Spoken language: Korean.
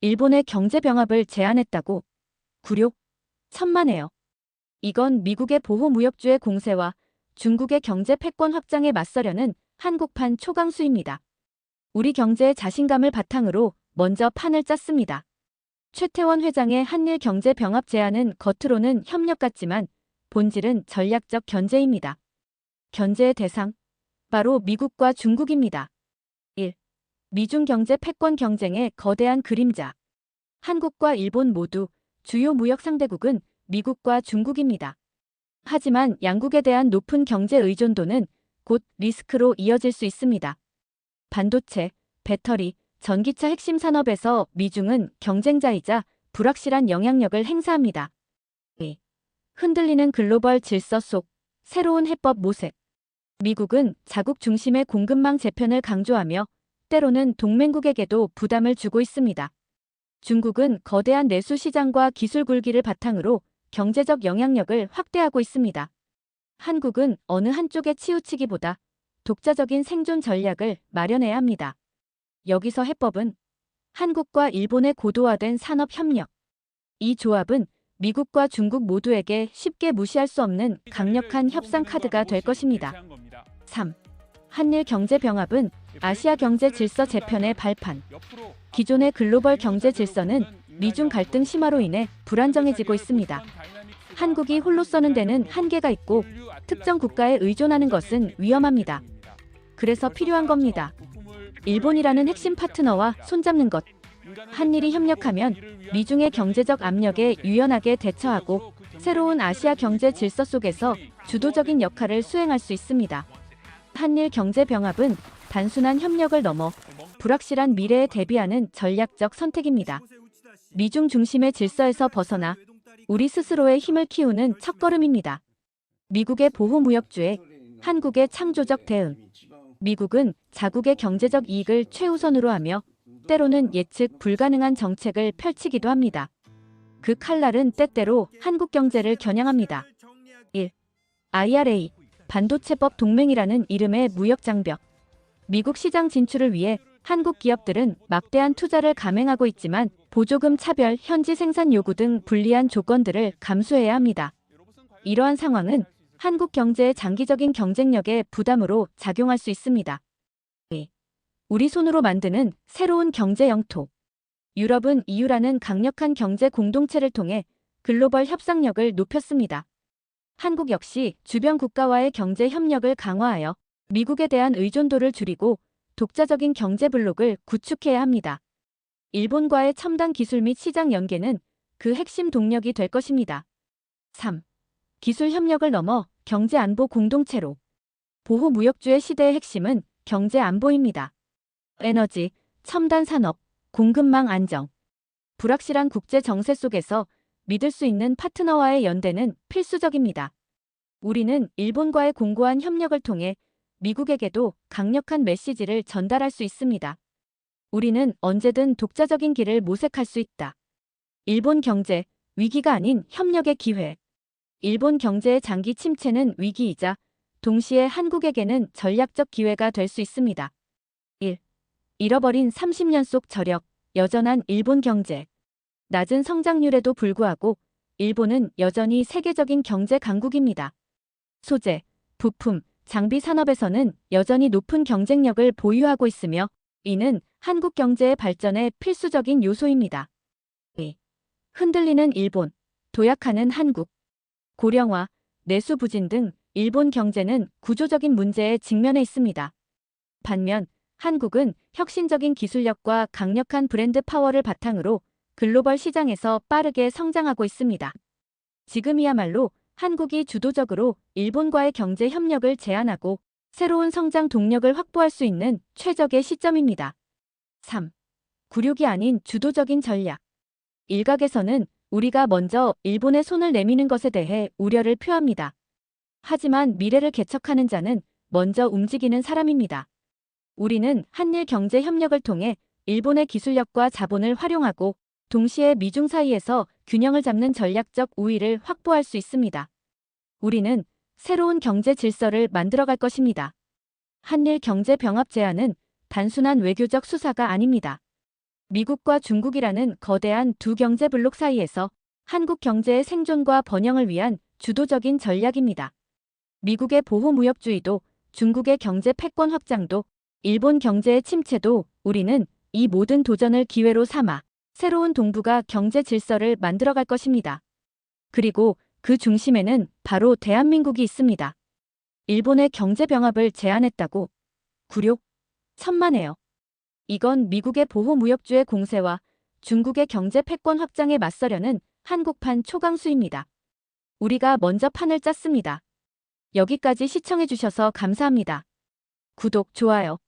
일본의 경제병합을 제안했다고. 굴욕. 천만에요. 이건 미국의 보호무역주의 공세와 중국의 경제 패권 확장에 맞서려는 한국판 초강수입니다. 우리 경제의 자신감을 바탕으로 먼저 판을 짰습니다. 최태원 회장의 한일 경제병합 제안은 겉으로는 협력 같지만 본질은 전략적 견제입니다. 견제의 대상, 바로 미국과 중국입니다. 1. 미중 경제 패권 경쟁의 거대한 그림자. 한국과 일본 모두 주요 무역 상대국은 미국과 중국입니다. 하지만 양국에 대한 높은 경제 의존도는 곧 리스크로 이어질 수 있습니다. 반도체, 배터리, 전기차 핵심 산업에서 미중은 경쟁자이자 불확실한 영향력을 행사합니다. 2. 흔들리는 글로벌 질서 속 새로운 해법 모색. 미국은 자국 중심의 공급망 재편을 강조하며 때로는 동맹국에게도 부담을 주고 있습니다. 중국은 거대한 내수 시장과 기술 굴기를 바탕으로 경제적 영향력을 확대하고 있습니다. 한국은 어느 한쪽에 치우치기보다 독자적인 생존 전략을 마련해야 합니다. 여기서 해법은 한국과 일본의 고도화된 산업협력. 이 조합은 미국과 중국 모두에게 쉽게 무시할 수 없는 강력한 협상 카드가 될 것입니다. 3. 한일 경제병합은 아시아 경제 질서 재편의 발판. 기존의 글로벌 경제 질서는 미중 갈등 심화로 인해 불안정해지고 있습니다. 한국이 홀로 써는 데는 한계가 있고 특정 국가에 의존하는 것은 위험합니다. 그래서 필요한 겁니다. 일본이라는 핵심 파트너와 손잡는 것. 한일이 협력하면 미중의 경제적 압력에 유연하게 대처하고 새로운 아시아 경제 질서 속에서 주도적인 역할을 수행할 수 있습니다. 한일 경제병합은 단순한 협력을 넘어 불확실한 미래에 대비하는 전략적 선택입니다. 미중 중심의 질서에서 벗어나 우리 스스로의 힘을 키우는 첫걸음입니다. 미국의 보호무역주의, 한국의 창조적 대응. 미국은 자국의 경제적 이익을 최우선으로 하며 때로는 예측 불가능한 정책을 펼치기도 합니다. 그 칼날은 때때로 한국 경제를 겨냥합니다. 1. IRA, 반도체법 동맹이라는 이름의 무역 장벽. 미국 시장 진출을 위해 한국 기업들은 막대한 투자를 감행하고 있지만 보조금 차별, 현지 생산 요구 등 불리한 조건들을 감수해야 합니다. 이러한 상황은 한국 경제의 장기적인 경쟁력에 부담으로 작용할 수 있습니다. 2. 우리 손으로 만드는 새로운 경제 영토. 유럽은 EU라는 강력한 경제 공동체를 통해 글로벌 협상력을 높였습니다. 한국 역시 주변 국가와의 경제 협력을 강화하여 미국에 대한 의존도를 줄이고 독자적인 경제 블록을 구축해야 합니다. 일본과의 첨단 기술 및 시장 연계는 그 핵심 동력이 될 것입니다. 3. 기술 협력을 넘어 경제 안보 공동체로. 보호무역주의 시대의 핵심은 경제 안보입니다. 에너지, 첨단 산업, 공급망 안정. 불확실한 국제 정세 속에서 믿을 수 있는 파트너와의 연대는 필수적입니다. 우리는 일본과의 공고한 협력을 통해 미국에게도 강력한 메시지를 전달할 수 있습니다. 우리는 언제든 독자적인 길을 모색할 수 있다. 일본 경제, 위기가 아닌 협력의 기회. 일본 경제의 장기 침체는 위기이자 동시에 한국에게는 전략적 기회가 될 수 있습니다. 1. 잃어버린 30년 속 저력, 여전한 일본 경제. 낮은 성장률에도 불구하고 일본은 여전히 세계적인 경제 강국입니다. 소재, 부품, 장비 산업에서는 여전히 높은 경쟁력을 보유하고 있으며 이는 한국 경제의 발전에 필수적인 요소입니다. 2. 흔들리는 일본, 도약하는 한국. 고령화, 내수 부진 등 일본 경제는 구조적인 문제에 직면해 있습니다. 반면 한국은 혁신적인 기술력과 강력한 브랜드 파워를 바탕으로 글로벌 시장에서 빠르게 성장하고 있습니다. 지금이야말로 한국이 주도적으로 일본과의 경제 협력을 제안하고 새로운 성장 동력을 확보할 수 있는 최적의 시점입니다. 3. 굴욕이 아닌 주도적인 전략. 일각에서는 우리가 먼저 일본에 손을 내미는 것에 대해 우려를 표합니다. 하지만 미래를 개척하는 자는 먼저 움직이는 사람입니다. 우리는 한일 경제 협력을 통해 일본의 기술력과 자본을 활용하고 동시에 미중 사이에서 균형을 잡는 전략적 우위를 확보할 수 있습니다. 우리는 새로운 경제 질서를 만들어갈 것입니다. 한일 경제 병합 제안은 단순한 외교적 수사가 아닙니다. 미국과 중국이라는 거대한 두 경제 블록 사이에서 한국 경제의 생존과 번영을 위한 주도적인 전략입니다. 미국의 보호무역주의도, 중국의 경제 패권 확장도, 일본 경제의 침체도 우리는 이 모든 도전을 기회로 삼아 새로운 동북아 경제 질서를 만들어갈 것입니다. 그리고 그 중심에는 바로 대한민국이 있습니다. 일본의 경제 병합을 제안했다고? 굴욕? 천만에요. 이건 미국의 보호무역주의 공세와 중국의 경제 패권 확장에 맞서려는 한국판 초강수입니다. 우리가 먼저 판을 짰습니다. 여기까지 시청해주셔서 감사합니다. 구독, 좋아요.